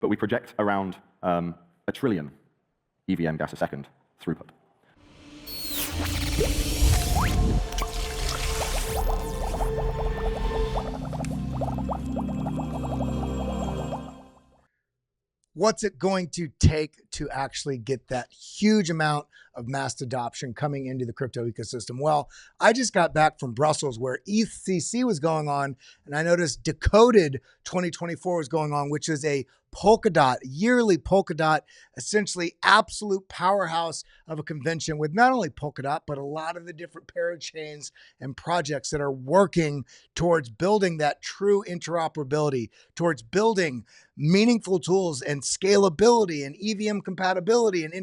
but we project around a trillion EVM gas a second throughput. What's it going to take to actually get that huge amount of mass adoption coming into the crypto ecosystem? Well, I just got back from Brussels where EthCC was going on, and I noticed Decoded 2024 was going on, which is a Polkadot, yearly Polkadot, essentially absolute powerhouse of a convention with not only Polkadot, but a lot of the different parachains and projects that are working towards building that true interoperability, towards building meaningful tools and scalability and EVM compatibility and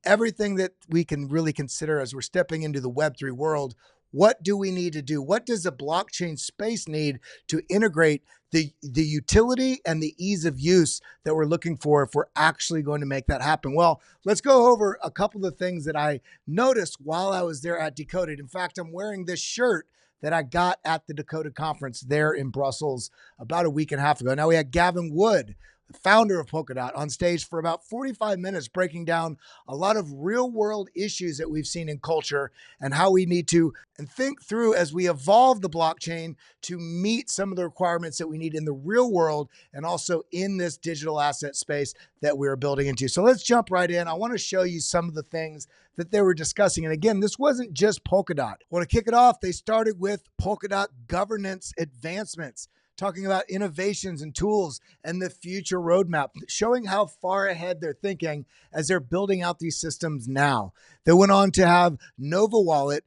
everything that we can really consider as we're stepping into the Web3 world. What do we need to do? What does the blockchain space need to integrate the utility and the ease of use that we're looking for if we're actually going to make that happen? Well, let's go over a couple of things that I noticed while I was there at Decoded. In fact, I'm wearing this shirt that I got at the Decoded conference there in Brussels about a week and a half ago. Now, we had Gavin Wood, the founder of Polkadot, on stage for about 45 minutes, breaking down a lot of real world issues that we've seen in culture and how we need to think through as we evolve the blockchain to meet some of the requirements that we need in the real world and also in this digital asset space that we're building into. So let's jump right in. I want to show you some of the things that they were discussing. And again, this wasn't just Polkadot. I want to kick it off. They started with Polkadot governance advancements, talking about innovations and tools and the future roadmap, showing how far ahead they're thinking as they're building out these systems now. They went on to have Nova Wallet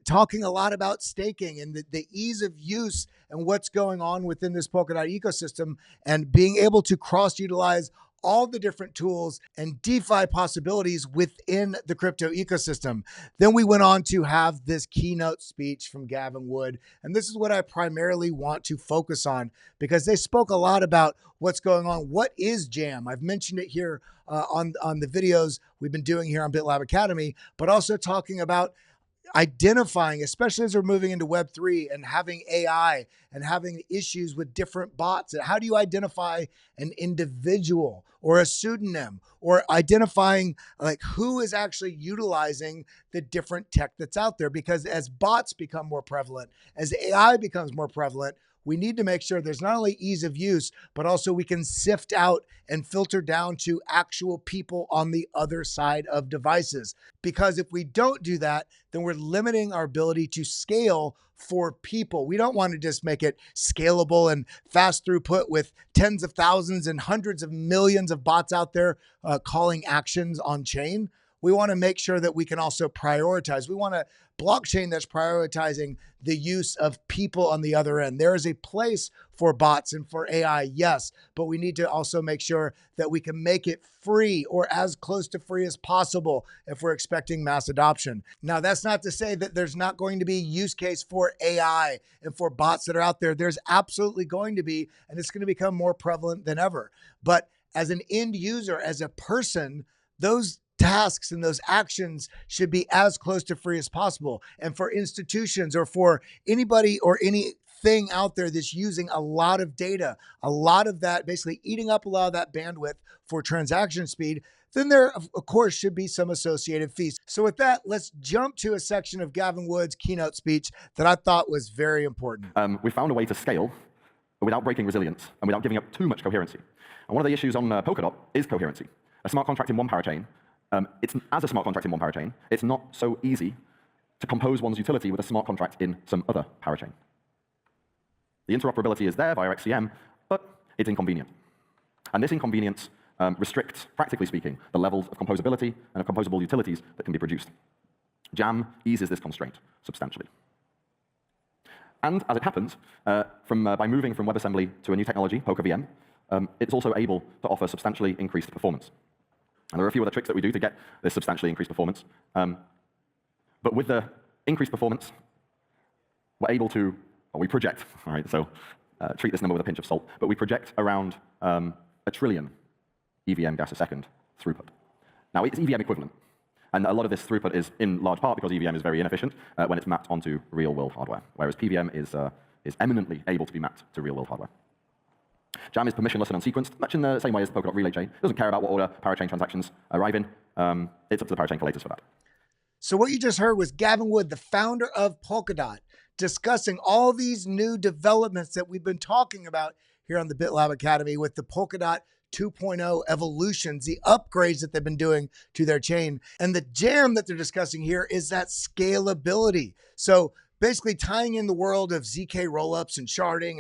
talking a lot about staking and the ease of use and what's going on within this Polkadot ecosystem and being able to cross-utilize all the different tools and DeFi possibilities within the crypto ecosystem. Then we went on to have this keynote speech from Gavin Wood. And this is what I primarily want to focus on because they spoke a lot about what's going on. What is Jam? I've mentioned it here on the videos we've been doing here on BitLab Academy, but also talking about identifying, especially as we're moving into Web3 and having AI and having issues with different bots. How do you identify an individual or a pseudonym or identifying like who is actually utilizing the different tech that's out there? Because as bots become more prevalent, as AI becomes more prevalent, we need to make sure there's not only ease of use, but also we can sift out and filter down to actual people on the other side of devices. Because if we don't do that, then we're limiting our ability to scale for people. We don't want to just make it scalable and fast throughput with tens of thousands and hundreds of millions of bots out there calling actions on chain. We want to make sure that we can also prioritize. We want a blockchain that's prioritizing the use of people on the other end. There is a place for bots and for AI, yes, but we need to also make sure that we can make it free or as close to free as possible if we're expecting mass adoption. Now, that's not to say that there's not going to be use case for AI and for bots that are out there. There's absolutely going to be, and it's going to become more prevalent than ever. But as an end user, as a person, those tasks and those actions should be as close to free as possible. And for institutions or for anybody or anything out there that's using a lot of data, a lot of that basically eating up a lot of that bandwidth for transaction speed, then there, of course, should be some associated fees. So with that, let's jump to a section of Gavin Wood's keynote speech that I thought was very important. We found a way to scale without breaking resilience and without giving up too much coherency. And one of the issues on Polkadot is coherency. A smart contract in one parachain, as a smart contract in one parachain, it's not so easy to compose one's utility with a smart contract in some other parachain. The interoperability is there via XCM, but it's inconvenient. And this inconvenience restricts, practically speaking, the levels of composability and of composable utilities that can be produced. Jam eases this constraint substantially. And as it happens, by moving from WebAssembly to a new technology, PokerVM, it's also able to offer substantially increased performance. And there are a few other tricks that we do to get this substantially increased performance. But with the increased performance, we're able to, or we project, all right, so treat this number with a pinch of salt, but we project around a trillion EVM gas a second throughput. Now, it's EVM equivalent. And a lot of this throughput is in large part because EVM is very inefficient when it's mapped onto real-world hardware, whereas PVM is eminently able to be mapped to real-world hardware. Jam is permissionless and unsequenced, much in the same way as the Polkadot relay chain. It doesn't care about what order parachain transactions arrive in. It's up to the parachain collators for that. So what you just heard was Gavin Wood, the founder of Polkadot, discussing all these new developments that we've been talking about here on the BitLab Academy with the Polkadot 2.0 evolutions, the upgrades that they've been doing to their chain. And the jam that they're discussing here is that scalability. So basically tying in the world of ZK rollups and sharding,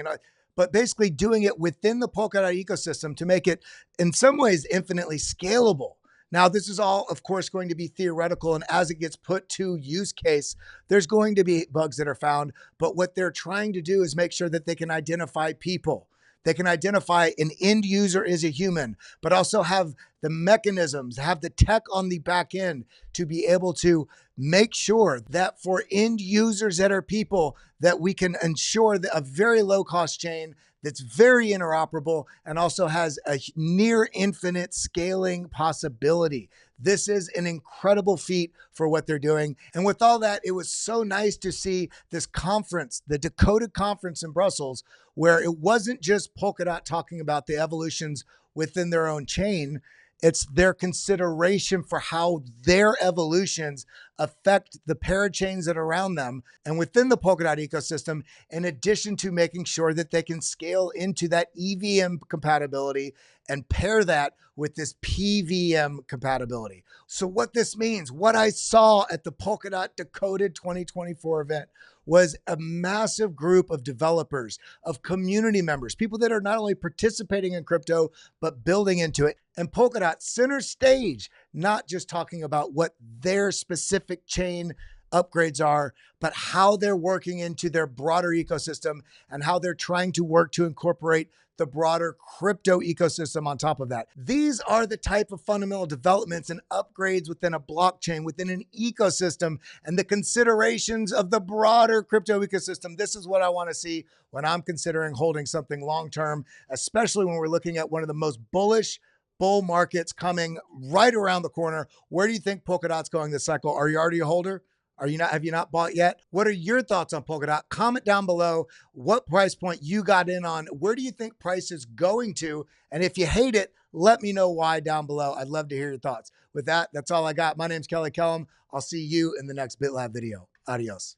but basically doing it within the Polkadot ecosystem to make it in some ways infinitely scalable. Now, this is all, of course, going to be theoretical, and as it gets put to use case, there's going to be bugs that are found, but what they're trying to do is make sure that they can identify people. They can identify an end user is a human, but also have the mechanisms, have the tech on the back end to be able to make sure that for end users that are people, that we can ensure that a very low cost chain that's very interoperable and also has a near infinite scaling possibility. This is an incredible feat for what they're doing. And with all that, it was so nice to see this conference, the Decoded conference in Brussels, where it wasn't just Polkadot talking about the evolutions within their own chain. It's their consideration for how their evolutions affect the parachains that are around them and within the Polkadot ecosystem, in addition to making sure that they can scale into that EVM compatibility and pair that with this PVM compatibility. So what this means, what I saw at the Polkadot Decoded 2024 event was a massive group of developers, of community members, people that are not only participating in crypto, but building into it. And Polkadot center stage, not just talking about what their specific chain upgrades are, but how they're working into their broader ecosystem and how they're trying to work to incorporate the broader crypto ecosystem on top of that. These are the type of fundamental developments and upgrades within a blockchain, within an ecosystem, and the considerations of the broader crypto ecosystem. This is what I want to see when I'm considering holding something long-term, especially when we're looking at one of the most bullish bull markets coming right around the corner. Where do you think Polkadot's going this cycle? Are you already a holder? Have you not bought yet? What are your thoughts on Polkadot? Comment down below what price point you got in on. Where do you think price is going to? And if you hate it, let me know why down below. I'd love to hear your thoughts. With that, that's all I got. My name's Kelly Kellum. I'll see you in the next BitLab video. Adios.